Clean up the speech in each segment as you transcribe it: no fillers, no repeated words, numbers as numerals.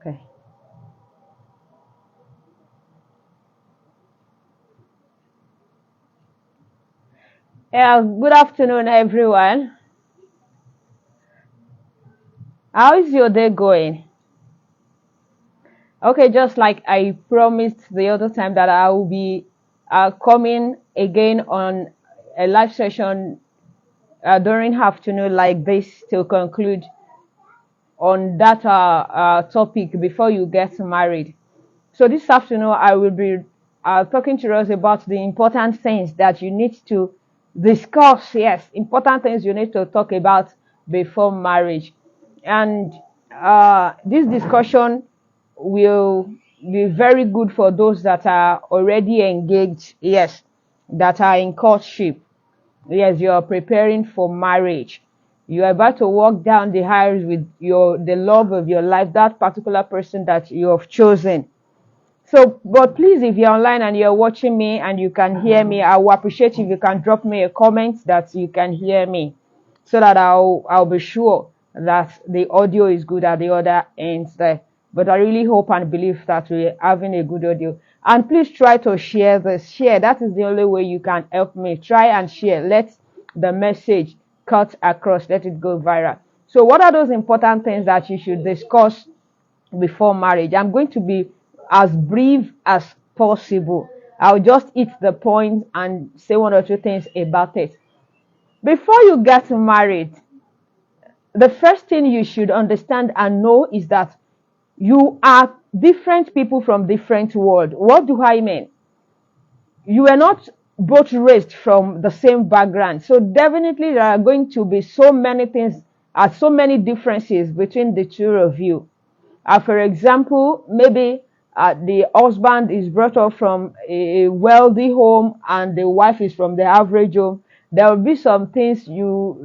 Okay. Yeah, good afternoon, everyone. How is your day going? Okay, just like I promised the other time that I will be coming again on a live session during afternoon like this to conclude on that topic before you get married. So this afternoon, I will be talking to us about the important things that you need to discuss. Yes, important things you need to talk about before marriage. And this discussion will be very good for those that are already engaged. Yes, that are in courtship. Yes, you are preparing for marriage. You are about to walk down the aisles with the love of your life, that particular person that you have chosen. So, but please, if you're online and you're watching me and you can hear me, I will appreciate if you can drop me a comment that you can hear me, so that I'll be sure that the audio is good at the other end there. But I really hope and believe that we're having a good audio. And please try to share this. Share. That is the only way you can help me. Try and share. Let the message cut across. Let it go viral. So, what are those important things that you should discuss before marriage? I'm going to be as brief as possible. I'll just hit the point and say one or two things about it. Before you get married, the first thing you should understand and know is that you are different people from different world. What do I mean? You are not both raised from the same background. So definitely there are going to be so many things, so many differences between the two of you. For example, maybe the husband is brought up from a wealthy home and the wife is from the average home. There will be some things you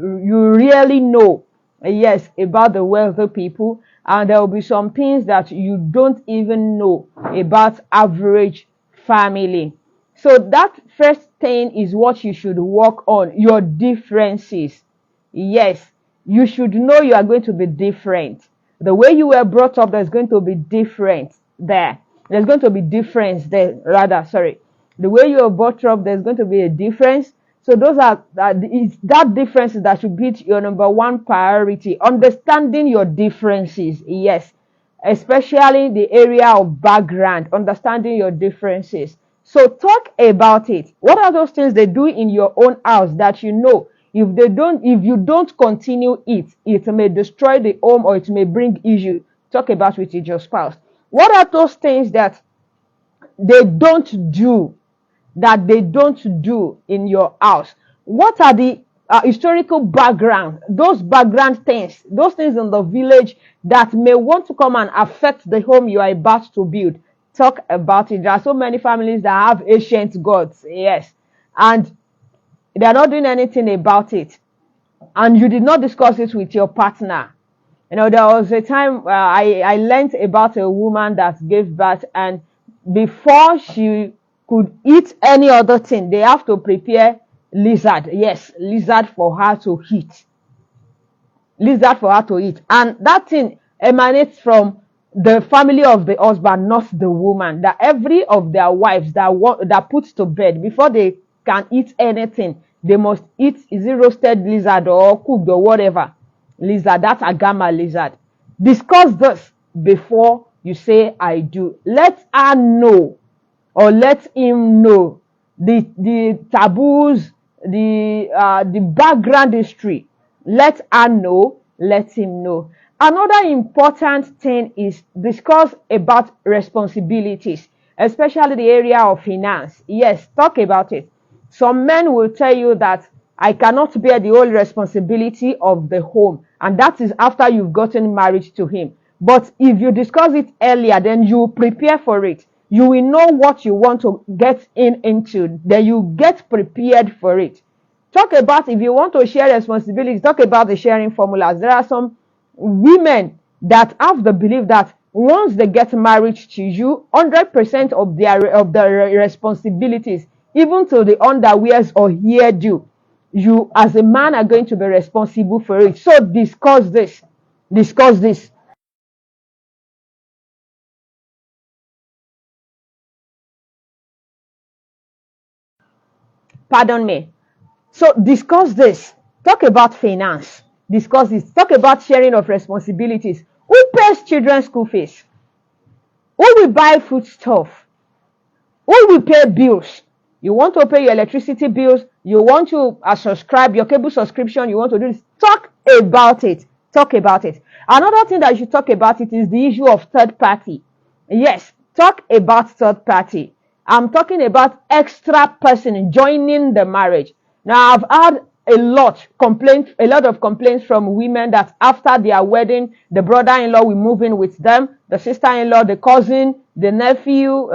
really know, yes, about the wealthy people, and there will be some things that you don't even know about average family. So that first thing is what you should work on, your differences. Yes, you should know you are going to be different. The way you were brought up, there's going to be different there. There's going to be difference there, rather, sorry. The way you were brought up, there's going to be a difference. So those are it's that difference that should be your number one priority. Understanding your differences, yes, especially in the area of background, understanding your differences. So talk about it. What are those things they do in your own house that you know if you don't continue it, it may destroy the home or it may bring issue? Talk about with your spouse. What are those things that they don't do in your house? What are the historical background, those background things, those things in the village that may want to come and affect the home you are about to build? Talk about it. There are so many families that have ancient gods, yes, and they are not doing anything about it, and you did not discuss it with your partner. You know, there was a time I learned about a woman that gave birth, and before she could eat any other thing, they have to prepare lizard. Yes, lizard for her to eat. Lizard for her to eat. And that thing emanates from the family of the husband, not the woman. That every of their wives that put to bed, before they can eat anything, they must eat, is it roasted lizard or cooked or whatever lizard, that's a gamma lizard. Discuss this before you say I do. Let her know, or let him know, the taboos, the background history. Let her know, let him know. Another important thing is discuss about responsibilities, especially the area of finance. Yes, talk about it. Some men will tell you that I cannot bear the whole responsibility of the home, and that is after you've gotten married to him. But if you discuss it earlier, then you prepare for it. You will know what you want to get into, then you get prepared for it. Talk about, if you want to share responsibility, talk about the sharing formulas. There are some women that have the belief that once they get married to you, 100% of their responsibilities, even to the underwears or hairdo, you as a man are going to be responsible for it. So discuss this. Discuss this. Pardon me. So discuss this. Talk about finance. Discuss this. Talk about sharing of responsibilities. Who pays children's school fees? Who will buy food stuff? Who will pay bills? You want to pay your electricity bills, you want to subscribe your cable subscription, you want to do this. Talk about it. Talk about it. Another thing that you should talk about it is the issue of third party. Yes, talk about third party. I'm talking about extra person joining the marriage. Now, I've had a lot of complaints from women that after their wedding, the brother-in-law will move in with them, the sister-in-law, the cousin, the nephew,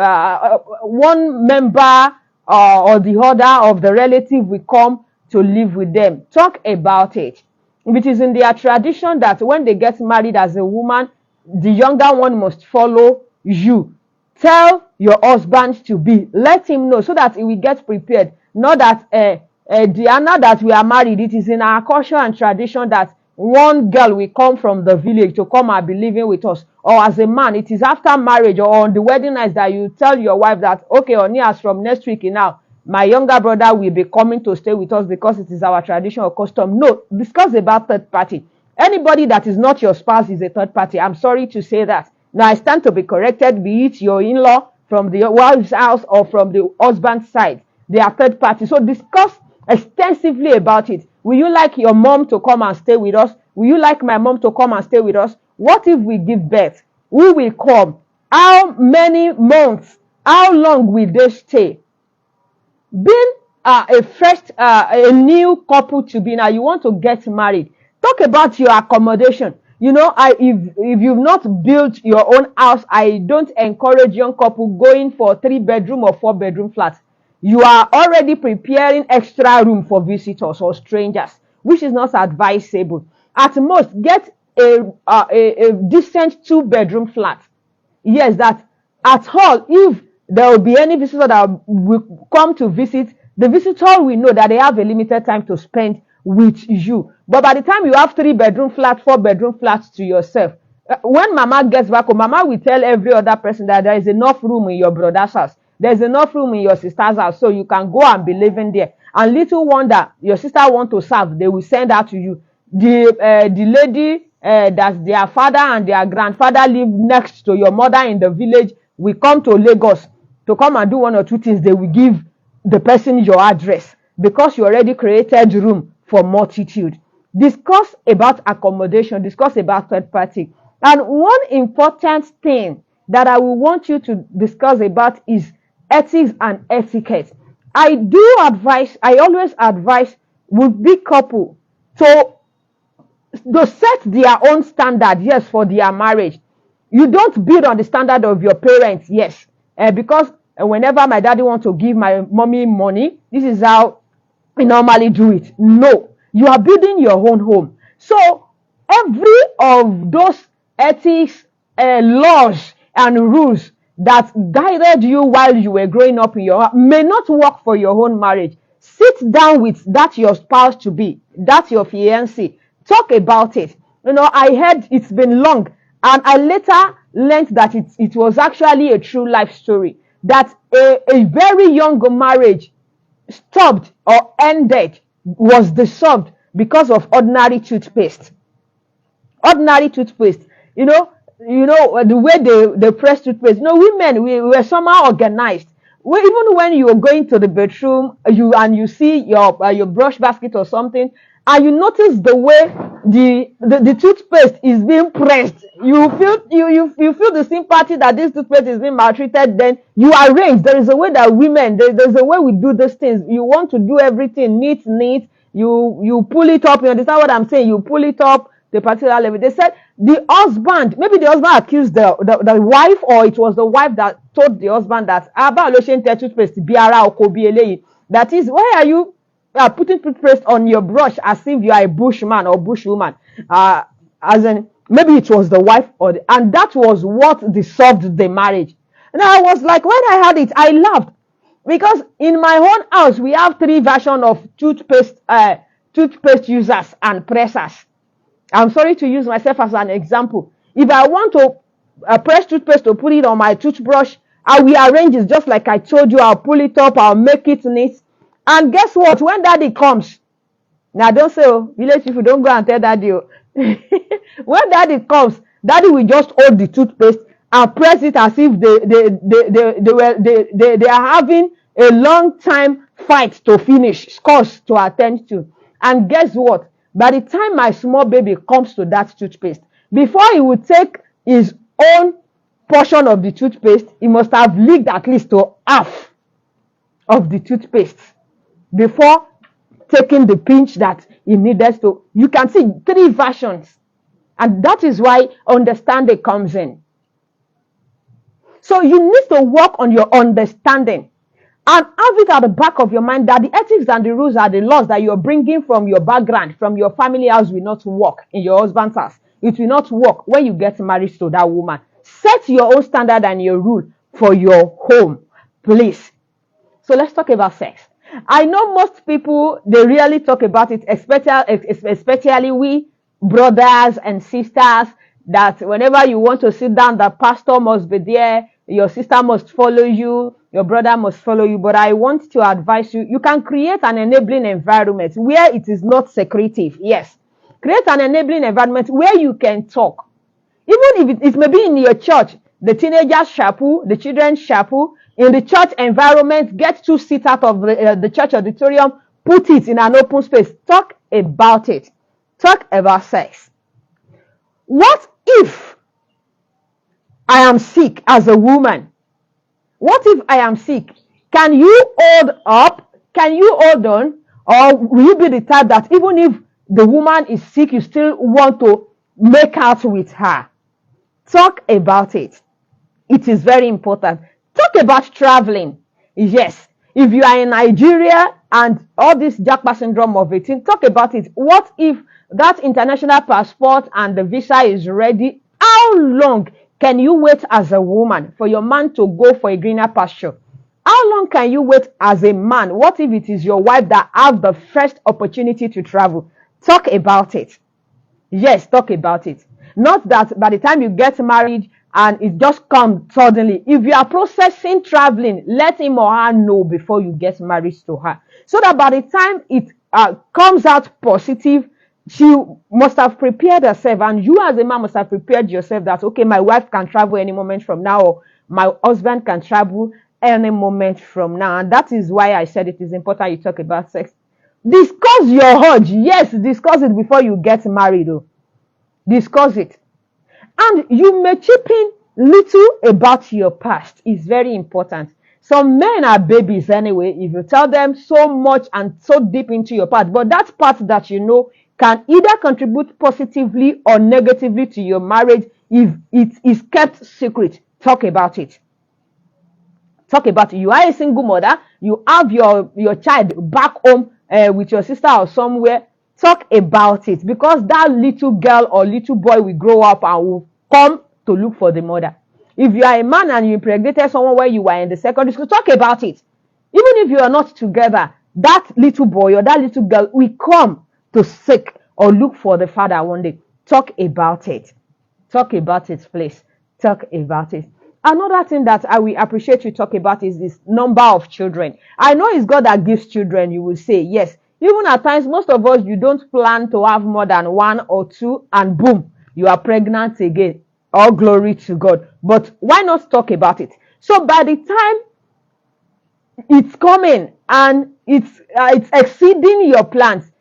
one member or the other of the relative will come to live with them. Talk about it. It is in their tradition that when they get married as a woman, the younger one must follow you. Tell your husband to be. Let him know so that he will get prepared. Not that now that we are married, it is in our culture and tradition that one girl will come from the village to come and be living with us. Or as a man, it is after marriage or on the wedding night that you tell your wife that, okay, Oni, as from next week now, my younger brother will be coming to stay with us because it is our tradition or custom. No, discuss about third party. Anybody that is not your spouse is a third party. I'm sorry to say that. Now, I stand to be corrected, be it your in-law from the wife's house or from the husband's side. They are third party. So discuss extensively about it. Will you like your mom to come and stay with us? Will you like my mom to come and stay with us? What if we give birth? Who will come? How many months? How long will they stay? Being a new couple to be now, you want to get married. Talk about your accommodation. You know, if you've not built your own house, I don't encourage young couple going for 3-bedroom or 4-bedroom flats. You are already preparing extra room for visitors or strangers, which is not advisable. At most, get a decent 2-bedroom flat. Yes, that at all, if there will be any visitor that will come to visit, the visitor will know that they have a limited time to spend with you. But by the time you have 3-bedroom flat, 4-bedroom flats to yourself, when mama gets back home, mama will tell every other person that there is enough room in your brother's house. There's enough room in your sister's house, so you can go and be living there. And little wonder, your sister want to serve, they will send her to you. The lady that their father and their grandfather live next to your mother in the village will come to Lagos to come and do 1 or 2 things. They will give the person your address because you already created room for multitude. Discuss about accommodation, discuss about third party. And one important thing that I will want you to discuss about is ethics and etiquette. I always advise would-be couple to set their own standard, yes, for their marriage. You don't build on the standard of your parents, yes, because whenever my daddy wants to give my mommy money, this is how we normally do it. No, you are building your own home. So every of those ethics, laws and rules that guided you while you were growing up in your house may not work for your own marriage. Sit down with that your spouse to be, that's your fiancé. Talk about it. You know, I heard it's been long, and I later learned that it was actually a true life story. That a very young marriage stopped or ended, was dissolved because of ordinary toothpaste. Ordinary toothpaste. You know the way they press toothpaste. You know, women, we were somehow organized. Even when you are going to the bedroom, you see your brush basket or something, and you notice the way the toothpaste is being pressed, you feel the sympathy that this toothpaste is being maltreated. Then you arrange. There is a way that women, there's a way we do these things. You want to do everything neat. You pull it up. You understand what I'm saying? You pull it up the particular level. They said the husband, maybe the husband accused the wife, or it was the wife that told the husband that toothpaste that is, why are you putting toothpaste on your brush as if you are a bushman or bushwoman? As in, maybe it was the wife, and that was what dissolved the marriage. And I was like, when I heard it, I laughed, because in my own house we have 3 versions of toothpaste users and pressers. I'm sorry to use myself as an example. If I want to press toothpaste to put it on my toothbrush, I will arrange it just like I told you. I'll pull it up, I'll make it neat. And guess what? When daddy comes, now don't say, oh, village people, don't go and tell daddy. Oh. When daddy comes, daddy will just hold the toothpaste and press it as if they are having a long time fight to finish, scores to attend to. And guess what? By the time my small baby comes to that toothpaste, before he will take his own portion of the toothpaste, he must have licked at least to half of the toothpaste before taking the pinch that he needed to. You can see 3 versions. And that is why understanding comes in. So you need to work on your understanding and have it at the back of your mind that the ethics and the rules are the laws that you're bringing from your background, from your family house will not work in your husband's house. It will not work when you get married to that woman. Set your own standard and your rule for your home, please. So let's talk about sex. I know most people, they really talk about it, especially we brothers and sisters, that whenever you want to sit down, the pastor must be there, your sister must follow you, your brother must follow you. But I want to advise you, you can create an enabling environment where it is not secretive. Yes. Create an enabling environment where you can talk. Even if it may be in your church, the teenagers chapel, the children's chapel, in the church environment, get 2 seats out of the church auditorium, put it in an open space. Talk about it. Talk about sex. What if I am sick as a woman? What if I am sick? Can you hold up? Can you hold on? Or will you be the type that even if the woman is sick, you still want to make out with her? Talk about it. It is very important. Talk about traveling. Yes. If you are in Nigeria and all this Japa syndrome of 18, talk about it. What if that international passport and the visa is ready? How long can you wait as a woman for your man to go for a greener pasture? How long can you wait as a man? What if it is your wife that has the first opportunity to travel? Talk about it. Yes, talk about it. Not that by the time you get married and it just comes suddenly. If you are processing traveling, let him or her know before you get married to her. So that by the time it comes out positive, she must have prepared herself, and you as a man must have prepared yourself that, okay, my wife can travel any moment from now, or my husband can travel any moment from now. And that is why I said it is important you talk about sex. Discuss your urge. Yes, discuss it before you get married. Though. Discuss it. And you may chip in little about your past. It's very important. Some men are babies anyway, if you tell them so much and so deep into your past. But that part that you know can either contribute positively or negatively to your marriage if it is kept secret. Talk about it. Talk about it. You are a single mother. You have your child back home with your sister or somewhere. Talk about it, because that little girl or little boy will grow up and will come to look for the mother. If you are a man and you impregnated someone where you were in the secondary school, talk about it. Even if you are not together, that little boy or that little girl will come to seek or look for the father one day. Talk about it. Talk about it, please. Talk about it. Another thing that I will appreciate you talk about is this number of children. I know it's God that gives children, you will say, yes. Even at times, most of us, you don't plan to have more than 1 or 2, and boom, you are pregnant again. All glory to God. But why not talk about it? So by the time it's coming and it's exceeding your plans,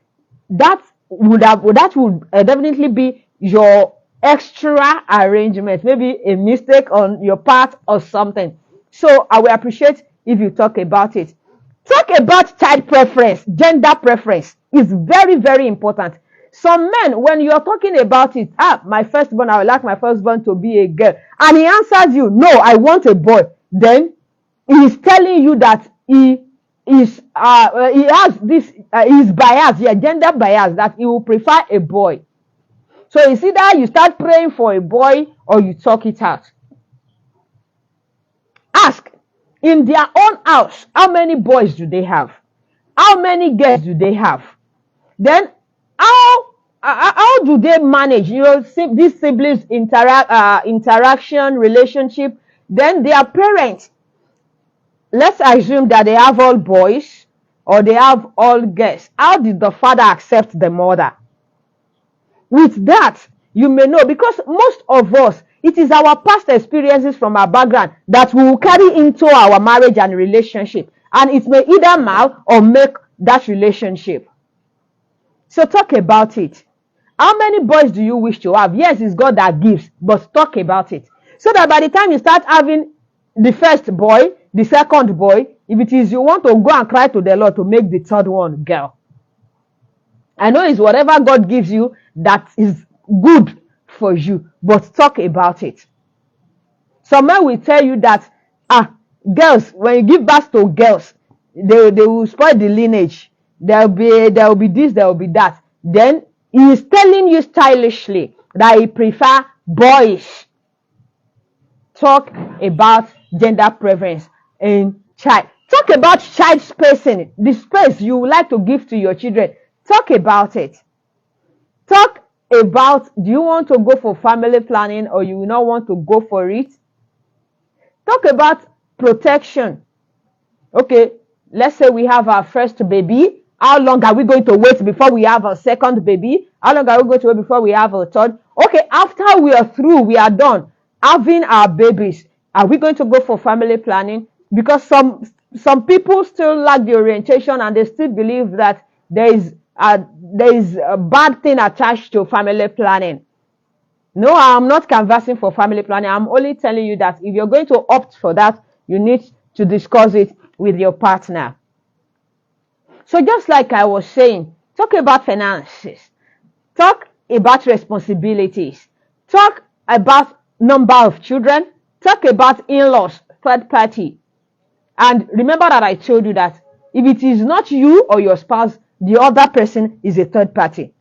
that would definitely be your extra arrangement, maybe a mistake on your part or something. So I will appreciate if you talk about it. Talk about child preference, gender preference is very, very important. Some men, when you're talking about it, my firstborn, I would like my firstborn to be a girl, and he answers you, no, I want a boy. Then he is telling you that he has this his bias, gender bias, that he will prefer a boy. So it's either you start praying for a boy or you talk it out. Ask, in their own house, how many boys do they have? How many girls do they have? Then how do they manage? These siblings interaction, relationship. Then their parents. Let's assume that they have all boys. or they have all girls. How did the father accept the mother? With that, you may know, because most of us, it is our past experiences from our background that we will carry into our marriage and relationship, and it may either mar or make that relationship. So talk about it. How many boys do you wish to have? Yes, it's God that gives, but talk about it. So that by the time you start having the first boy, the second boy, if it is you want to go and cry to the Lord to make the third one girl. I know it's whatever God gives you that is good for you, but talk about it. Some men will tell you that, girls, when you give birth to girls, they will spoil the lineage. There will be this, there will be that. Then he is telling you stylishly that he prefer boys. Talk about gender preference in child. Talk about child spacing, the space you would like to give to your children. Talk about it. Talk about, do you want to go for family planning or you will not want to go for it? Talk about protection. Okay, let's say we have our first baby. How long are we going to wait before we have our second baby? How long are we going to wait before we have a third? Okay, after we are through, we are done having our babies, are we going to go for family planning? Because some people still lack the orientation and they still believe that there is a bad thing attached to family planning. No, I'm not canvassing for family planning. I'm only telling you that if you're going to opt for that, you need to discuss it with your partner. So just like I was saying, talk about finances. Talk about responsibilities. Talk about number of children. Talk about in-laws, third party. And remember that I told you that if it is not you or your spouse, the other person is a third party.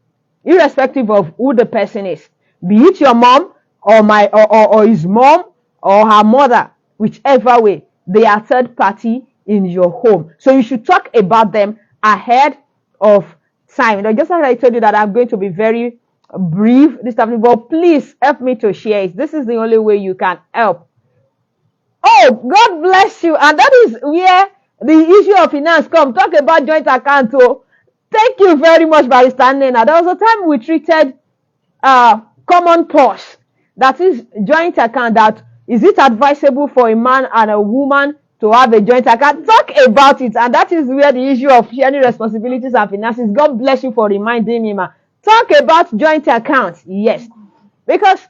Irrespective of who the person is. Be it your mom or his mom or her mother, whichever way, they are third party in your home. So you should talk about them ahead of time. Now, just as I told you that I'm going to be very brief this time, but please help me to share it. This is the only way you can help. Oh, God bless you. And that is where the issue of finance comes. Talk about joint account. Oh, thank you very much, Barrister Nena. There was a time we treated common purse. That is joint account. That is it advisable for a man and a woman to have a joint account? Talk about it. And that is where the issue of sharing responsibilities and finances. God bless you for reminding me, ma. Talk about joint accounts. Yes. Because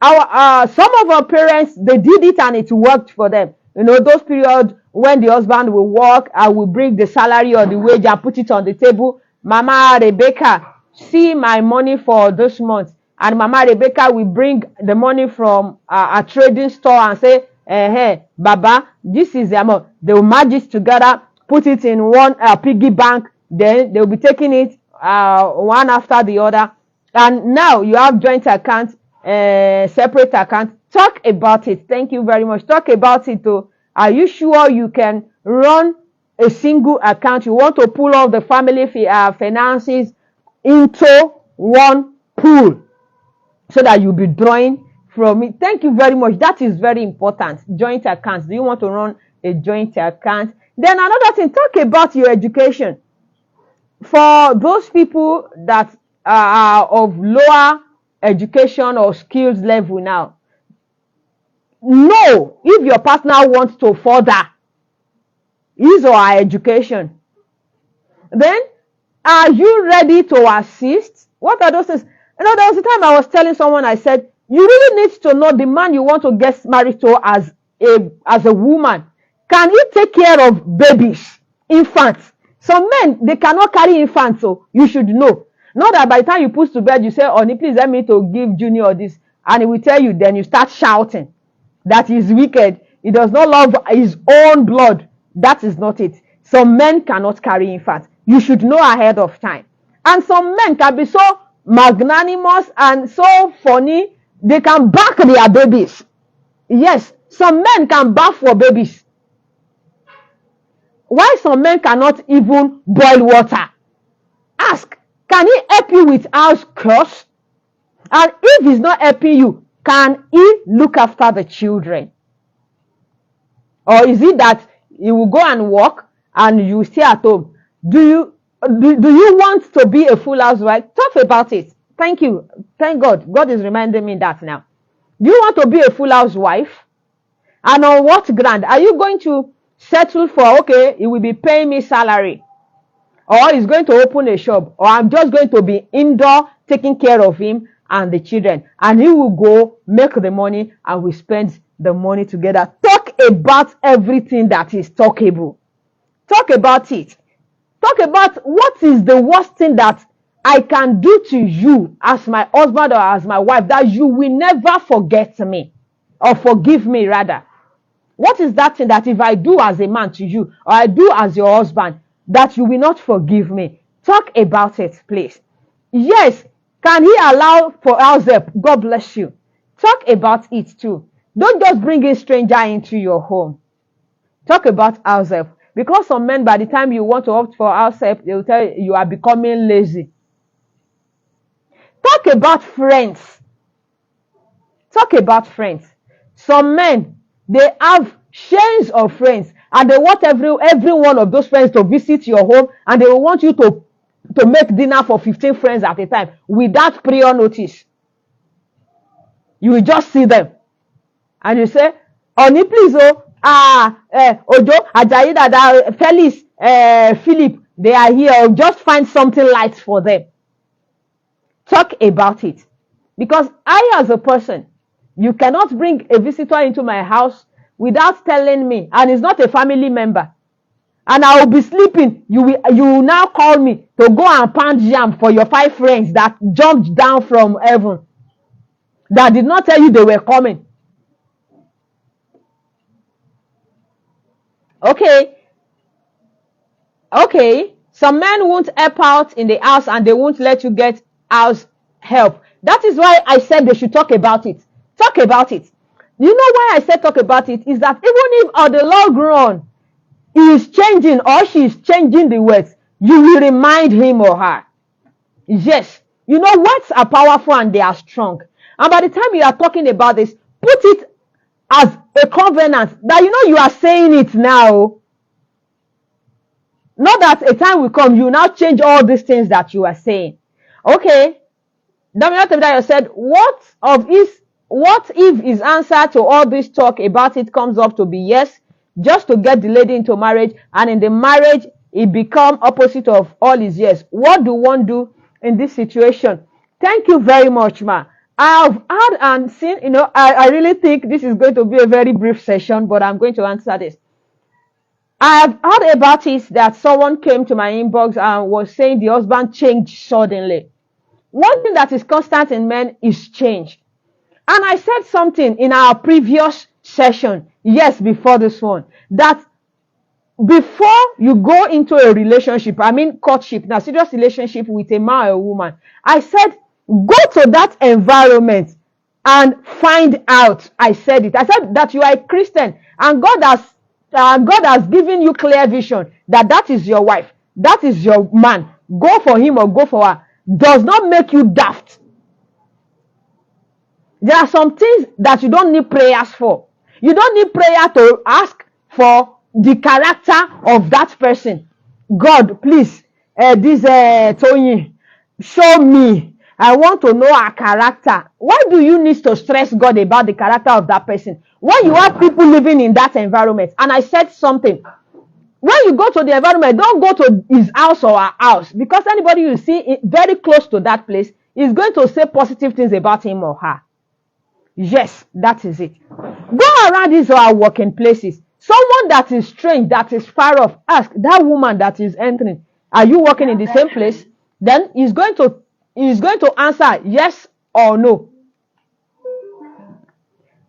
some of our parents, they did it and it worked for them. You know, those periods when the husband will work, I will bring the salary or the wage and put it on the table. Mama Rebecca, see my money for this month. And Mama Rebecca will bring the money from a trading store and say, hey, Baba, this is the amount. They will merge it together, put it in one piggy bank. Then they will be taking it one after the other. And now you have joint accounts. Separate account. Talk about it. Thank you very much. Talk about it too. Are you sure you can run a single account? You want to pull all the family finances into one pool so that you'll be drawing from it. Thank you very much. That is very important. Joint accounts. Do you want to run a joint account? Then another thing, talk about your education. For those people that are of lower education or skills level now, know if your partner wants to further his or her education. Then, are you ready to assist? What are those things? You know, there was a time I was telling someone, I said, you really need to know the man you want to get married to as a woman. Can he take care of babies, infants? Some men, they cannot carry infants, so you should know. Not that by the time you put to bed, you say, Oni, please let me to give Junior this. And he will tell you, then you start shouting. That is wicked. He does not love his own blood. That is not it. Some men cannot carry infants. You should know ahead of time. And some men can be so magnanimous and so funny, they can back their babies. Yes, some men can bath for babies. Why some men cannot even boil water? Ask. Can he help you with house chores? And if he's not helping you, can he look after the children? Or is it that he will go and work and you stay at home? Do you want to be a full housewife? Talk about it. Thank you. Thank God. God is reminding me that now. Do you want to be a full housewife? And on what ground? Are you going to settle for, okay, he will be paying me salary, or he's going to open a shop, or I'm just going to be indoor taking care of him and the children, and he will go make the money and we spend the money together? Talk about everything that is talkable. Talk about it. Talk about what is the worst thing that I can do to you as my husband or as my wife that you will never forget me, or forgive me rather. What is that thing that if I do as a man to you, or I do as your husband, that you will not forgive me? Talk about it, please. Yes, can he allow for house help? God bless you. Talk about it too. Don't just bring a stranger into your home. Talk about house help. Because some men, by the time you want to opt for house help, they will tell you you are becoming lazy. Talk about friends. Talk about friends. Some men, they have chains of friends, and they want every one of those friends to visit your home, and they will want you to make dinner for 15 friends at a time without prior notice. You will just see them, and you say, Oni, please, Ojo, Ajayi, Dada, Felix, Philip, they are here. Just find something light for them. Talk about it. Because I, as a person, you cannot bring a visitor into my house without telling me, and it's not a family member, and I will be sleeping. You will now call me to go and pound jam for your 5 friends that jumped down from heaven, that did not tell you they were coming. Okay, some men won't help out in the house, and they won't let you get house help. That is why I said they should talk about it. Talk about it. You know why I said talk about it? Is that even if on the long run he is changing or she is changing the words, you will remind him or her. Yes. You know, words are powerful and they are strong. And by the time you are talking about this, put it as a covenant that you know you are saying it now. Not that a time will come, you now change all these things that you are saying. Okay. Damian said, what if his answer to all this talk about it comes up to be yes, just to get the lady into marriage, and in the marriage it become opposite of all his yes? What do one do in this situation? Thank you very much, ma. I've heard and seen, I really think this is going to be a very brief session, but I'm going to answer this. I've heard about it that someone came to my inbox and was saying the husband changed suddenly. One thing that is constant in men is change. And I said something in our previous session, yes, before this one, that before you go into a relationship, I mean courtship, now serious relationship with a man or a woman, I said, go to that environment and find out. I said it. I said that you are a Christian and God has given you clear vision that is your wife, that is your man. Go for him or go for her. Does not make you daft. There are some things that you don't need prayers for. You don't need prayer to ask for the character of that person. God, please, Tony, show me. I want to know her character. Why do you need to stress God about the character of that person when you have people living in that environment? And I said something. When you go to the environment, don't go to his house or her house, because anybody you see very close to that place is going to say positive things about him or her. Yes, that is it. Go around these or our working places. Someone that is strange, that is far off, ask that woman that is entering, are you working in the same place? Then he's going to answer yes or no.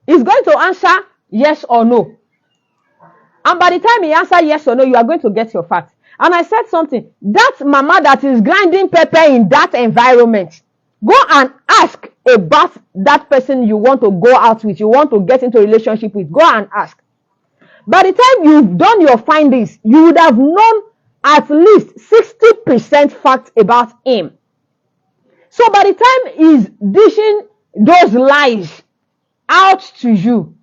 He's going to answer yes or no. And by the time he answers yes or no, you are going to get your facts. And I said something. That mama that is grinding pepper in that environment, go and ask about that person you want to go out with, you want to get into a relationship with. Go and ask. By the time you've done your findings, you would have known at least 60% facts about him. So by the time he's dishing those lies out to you,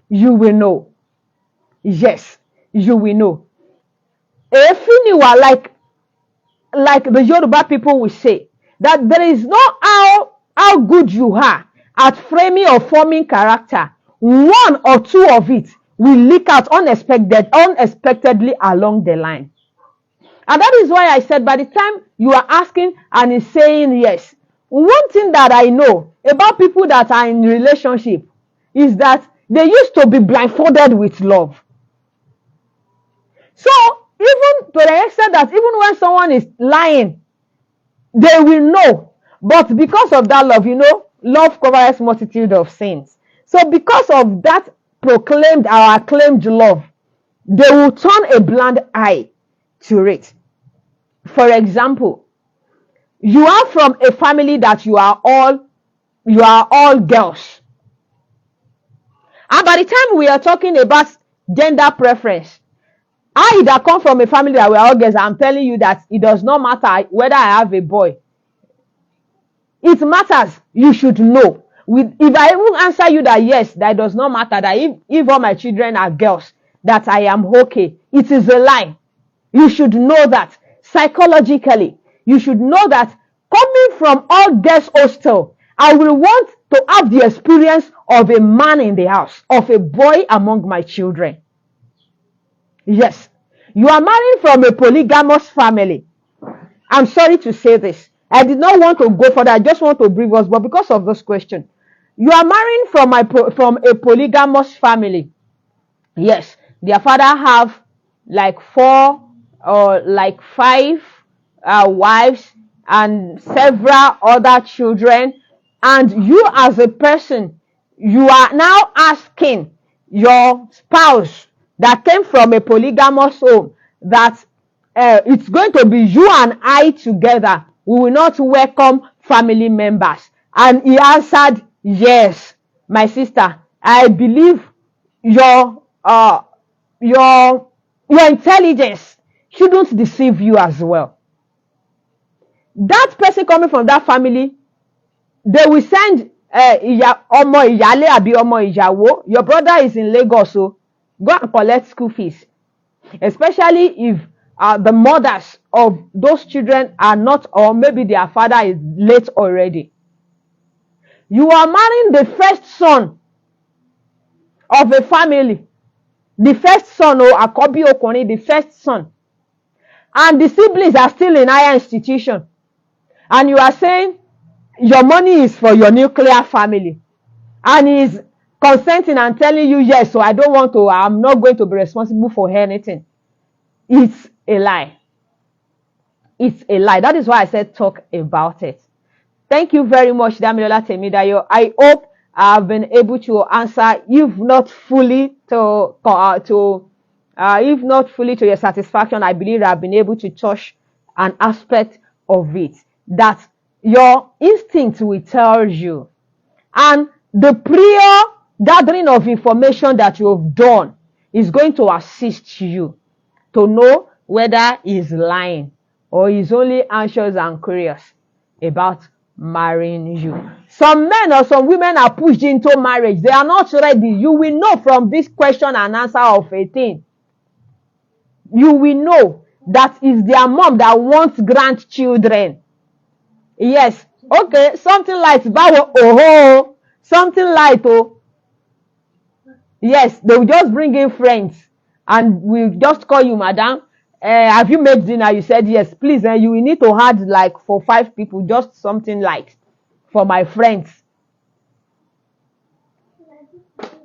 you will know. Yes, you will know. Like like the Yoruba people will say, that there is no how good you are at framing or forming character. One or two of it will leak out unexpectedly along the line. And that is why I said, by the time you are asking and is saying yes, one thing that I know about people that are in relationship is that they used to be blindfolded with love. So even to the extent that even when someone is lying, they will know. But because of that love, love covers multitude of sins. So because of that proclaimed or acclaimed love, they will turn a blind eye to it. For example, you are from a family that you are all girls. And by the time we are talking about gender preference, I that come from a family that we are all girls, I'm telling you that it does not matter whether I have a boy. It matters. You should know. If I even answer you that yes, that does not matter, that if all my children are girls, that I am okay, it is a lie. You should know that psychologically. You should know that coming from all girls hostel, I will want to have the experience of a man in the house, of a boy among my children. Yes, you are married from a polygamous family. I'm sorry to say this. I did not want to go further. I just want to brief us, but because of this question, you are marrying from a polygamous family. Yes, their father have like 4 or like 5 wives and several other children, and you as a person, you are now asking your spouse that came from a polygamous home that it's going to be you and I together. We will not welcome family members. And he answered, yes, my sister, I believe your intelligence shouldn't deceive you as well. That person coming from that family, they will send ọmọ ìyálé àbí ọmọ ìyàwó. Your brother is in Lagos, so go and collect school fees. Especially if the mothers of those children are not, or maybe their father is late already. You are marrying the first son of a family. The first son, or Akobi Okoni, the first son. And the siblings are still in higher institution. And you are saying your money is for your nuclear family. And he's consenting and telling you, yes, so I'm not going to be responsible for anything. It's a lie. It's a lie. That is why I said talk about it. Thank you very much, Damilola Temidayo. I hope I've been able to answer, if not fully to your satisfaction. I believe I've been able to touch an aspect of it that your instinct will tell you, and the prior gathering of information that you have done is going to assist you to know whether he's lying or he's only anxious and curious about marrying you. Some men or some women are pushed into marriage. They are not ready. You will know from this question and answer of 18. You will know that is their mom that wants grandchildren. Yes. Okay. Something like something like yes, they will just bring in friends and we'll just call you, madam. Have you made dinner? You said yes. Please, you will need to add like for 5 people, just something like for my friends.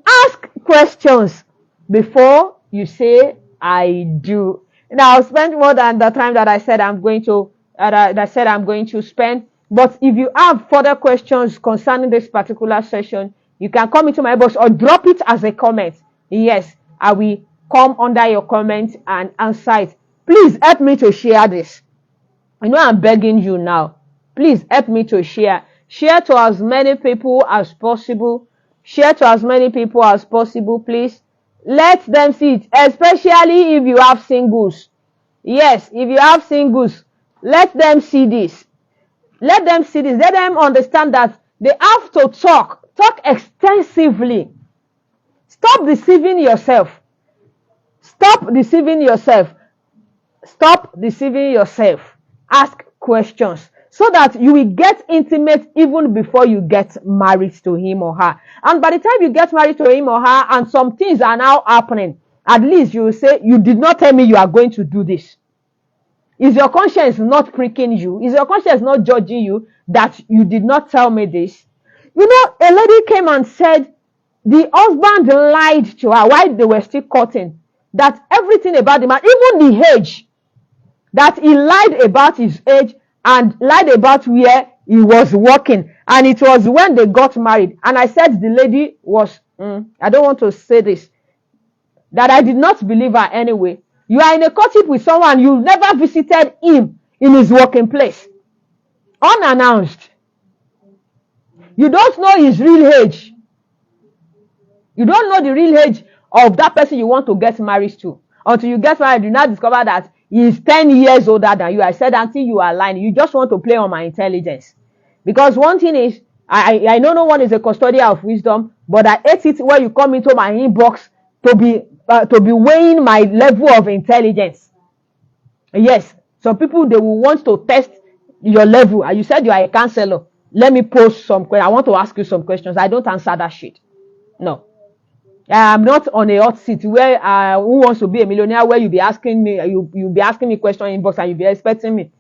Ask questions before you say I do. Now, I'll spend more than the time that I said I'm going to spend. But if you have further questions concerning this particular session, you can come into my box or drop it as a comment. Yes, I will come under your comment and answer it. Please help me to share this. I know I'm begging you now. Please help me to share. Share to as many people as possible. Share to as many people as possible, please. Let them see it, especially if you have singles. Yes, if you have singles, let them see this. Let them see this. Let them understand that they have to talk extensively. Stop deceiving yourself. Stop deceiving yourself. Stop deceiving yourself ask questions so that you will get intimate even before you get married to him or her. And by the time you get married to him or her and some things are now happening, at least you will say, you did not tell me you are going to do this. Is your conscience not pricking you? Is your conscience not judging you that you did not tell me this? You know, a lady came and said the husband lied to her while they were still courting, that everything about the man, even the age, that he lied about his age and lied about where he was working. And it was when they got married. And I said the lady was, I don't want to say this, that I did not believe her anyway. You are in a courtship with someone, you never visited him in his working place, unannounced. You don't know his real age. You don't know the real age of that person you want to get married to. Until you get married, you now discover that he is 10 years older than you. I said, until you are lying, you just want to play on my intelligence. Because one thing is, I know no one is a custodian of wisdom, but I hate it when you come into my inbox to be weighing my level of intelligence. Yes, some people, they will want to test your level. And you said you are a counselor. Let me pose some questions. I want to ask you some questions. I don't answer that shit. No. I'm not on a hot seat where who wants to be a millionaire, where you be asking me, you'll be asking me questions in inbox and you'll be expecting me.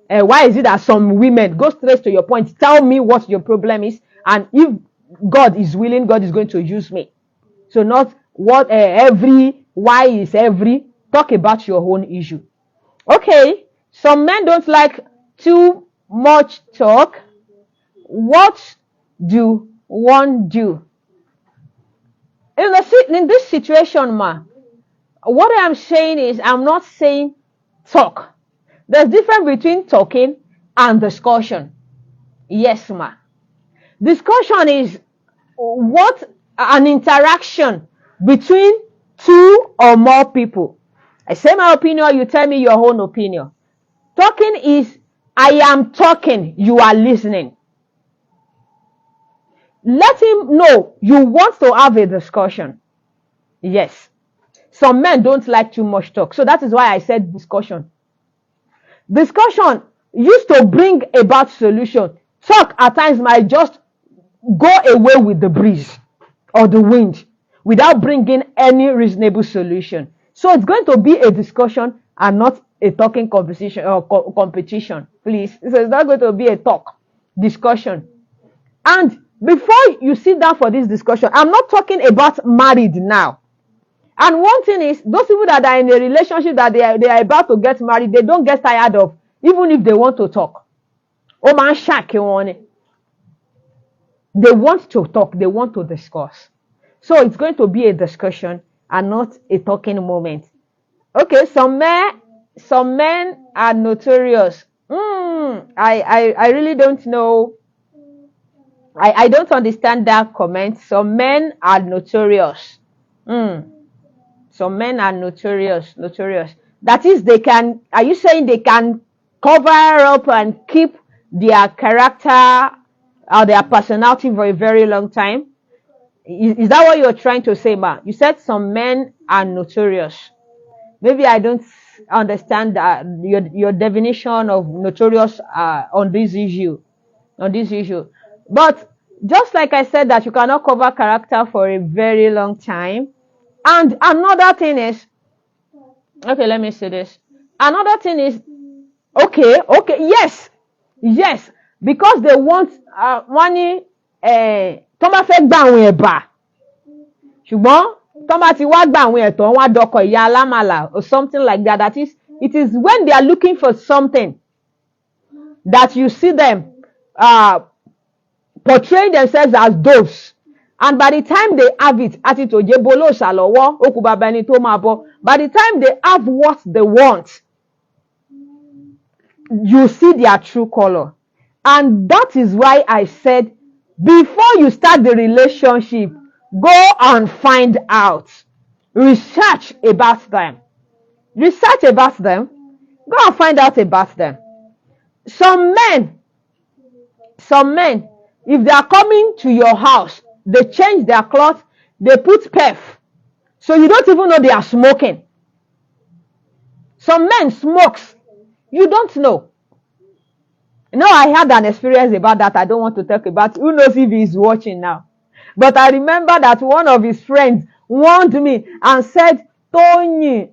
Why is it that some women go straight to your point? Tell me what your problem is, and if God is willing, God is going to use me. So not what why is every. Talk about your own issue. Okay, some men don't like too much talk. What do one do? In this situation, ma, what I'm saying is, I'm not saying talk. There's difference between talking and discussion. Yes, ma. Discussion is what an interaction between two or more people. I say my opinion, you tell me your own opinion. Talking is, I am talking, you are listening. Let him know you want to have a discussion. Yes. Some men don't like too much talk. So that is why I said discussion. Discussion used to bring about solution. Talk at times might just go away with the breeze or the wind without bringing any reasonable solution. So it's going to be a discussion and not a talking conversation or competition. Please. So it's not going to be a talk, discussion. And before you sit down for this discussion, I'm not talking about married now. And one thing is, those people that are in a relationship that they are about to get married, they don't get tired of, even if they want to talk. Oh man, they want to talk, they want to discuss. So it's going to be a discussion and not a talking moment. Okay, some men are notorious. I really don't know. I don't understand that comment. Some men are notorious. Some men are notorious. That is, are you saying they can cover up and keep their character or their personality for a very long time? Is that what you're trying to say, ma? You said some men are notorious. Maybe I don't understand your definition of notorious on this issue. But just like I said that you cannot cover character for a very long time. And another thing is, okay, let me say this. Another thing is, okay, yes, because they want money, tó bá fẹ́ gbà àwọn ẹ̀bà. Ṣùgbọ́n tó bá ti wá gbà àwọn ẹ̀tọ́, wọ́n á dọkọ̀ ìyá alámàlà or something like that. That is, it is when they are looking for something that you see them portray themselves as those, and by the time they have it, by the time they have what they want, you see their true color. And that is why I said, before you start the relationship, go and find out, research about them, go and find out about them. Some men, if they are coming to your house, they change their clothes, they put perf. So you don't even know they are smoking. Some men smokes. You don't know. No, I had an experience about that. I don't want to talk about. Who knows if he's watching now? But I remember that one of his friends warned me and said, Tony,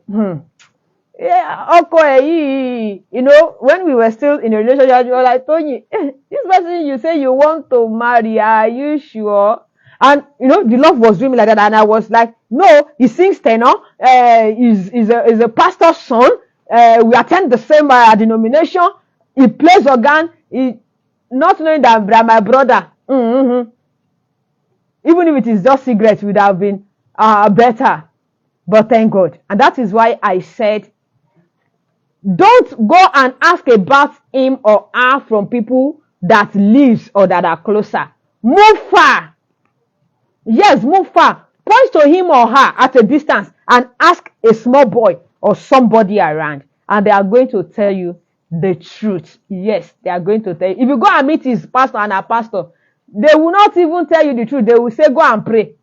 yeah, okay, you know, when we were still in a relationship, you were like, Tony, this person you say you want to marry, are you sure? And you know, the love was doing me like that, and I was like, no, he sings tenor, is a pastor's son, we attend the same denomination, he plays organ, not knowing that my brother, even if it is just cigarettes, would have been better. But thank God. And that is why I said, don't go and ask about him or her from people that lives or that are closer. Move far. Yes, move far. Point to him or her at a distance and ask a small boy or somebody around. And they are going to tell you the truth. Yes, they are going to tell you. If you go and meet his pastor and a pastor, they will not even tell you the truth. They will say, go and pray.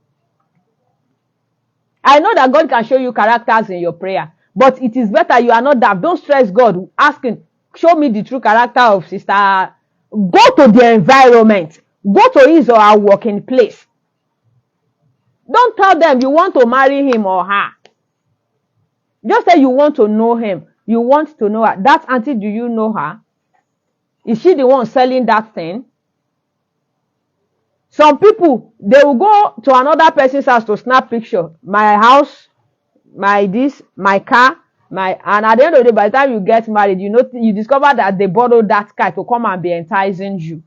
I know that God can show you characters in your prayer, but it is better you are not that. Don't stress God asking, show me the true character of sister. Go to the environment. Go to his or her working place. Don't tell them you want to marry him or her. Just say you want to know him. You want to know her. That auntie, do you know her? Is she the one selling that thing? Some people, they will go to another person's house to snap picture. My house, my this, my car, and at the end of the day, by the time you get married, you discover that they borrowed that car to come and be enticing you.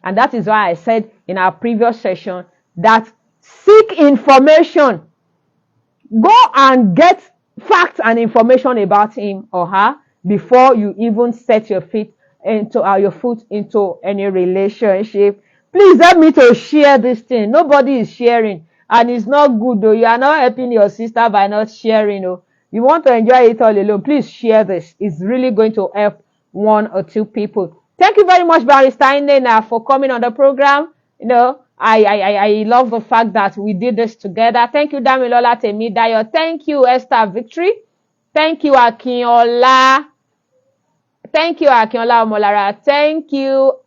And that is why I said in our previous session that seek information. Go and get facts and information about him or her before you even set your feet into your foot into any relationship. Please help me to share this thing. Nobody is sharing. And it's not good though. You are not helping your sister by not sharing. Oh. You want to enjoy it all alone. Please share this. It's really going to help one or two people. Thank you very much, Barrister Inena, for coming on the program. You know, I love the fact that we did this together. Thank you, Damilola Temidayo. Thank you, Esther Victory. Thank you, Akinola. Thank you, Akinola Omolara. Thank you,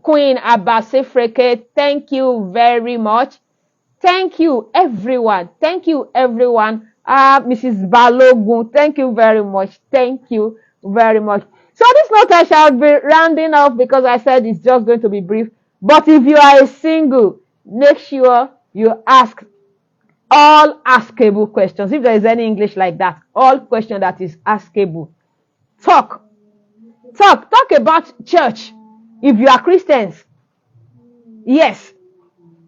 Queen Abasifreke. Thank you very much. Thank you, everyone. Thank you, everyone. Mrs. Balogun, thank you very much. Thank you very much. So this note I shall be rounding off because I said it's just going to be brief. But if you are a single, make sure you ask all askable questions. If there is any English like that, all question that is askable. Talk about church. If you are Christians, yes.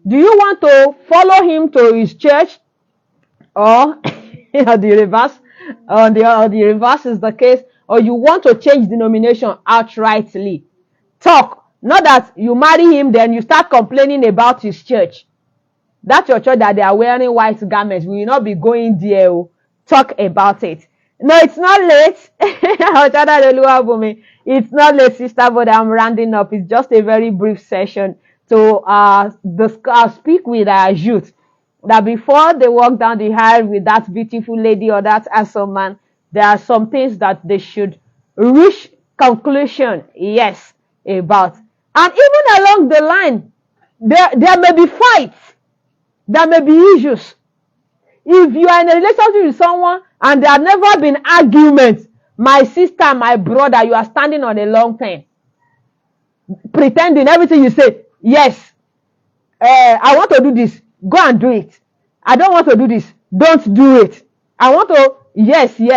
Do you want to follow him to his church, or the reverse? Or the reverse is the case, or you want to change denomination outrightly? Talk. Not that you marry him, then you start complaining about his church. That's your church that they are wearing white garments. We will not be going there. Talk about it. No, it's not late. It's not late, sister, but I'm rounding up. It's just a very brief session to speak with our youth. That before they walk down the aisle with that beautiful lady or that handsome man, there are some things that they should reach conclusion, yes, about. And even along the line, there may be fights. There may be issues. If you are in a relationship with someone and there have never been arguments, my sister, my brother, you are standing on a long pen, pretending everything you say, yes, I want to do this, go and do it. I don't want to do this, don't do it. I want to, yes. He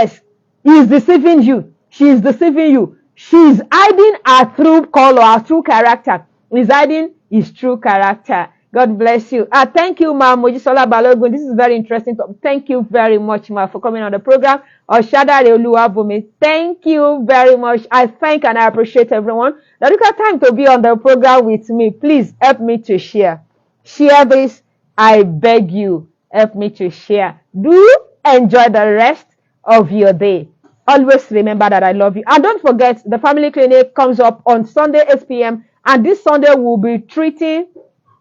is deceiving you. She is deceiving you. She is hiding her true color, her true character. He's hiding his true character. God bless you. Thank you, Ma Mojisola Balogun. This is very interesting. Thank you very much, Ma, for coming on the program. Oshadare Oluwabumi. Thank you very much. I thank and I appreciate everyone that took the time to be on the program with me. Please help me to share. Share this. I beg you. Help me to share. Do enjoy the rest of your day. Always remember that I love you. And don't forget, the family clinic comes up on Sunday, 8 p.m. And this Sunday we'll be treating,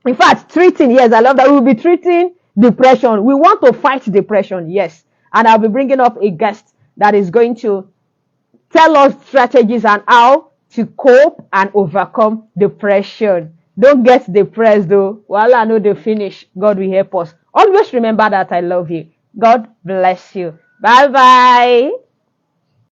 yes, I love that. We'll be treating depression. We want to fight depression, yes. And I'll be bringing up a guest that is going to tell us strategies and how to cope and overcome depression. Don't get depressed though. While I know the finish, God will help us. Always remember that I love you. God bless you. Bye bye.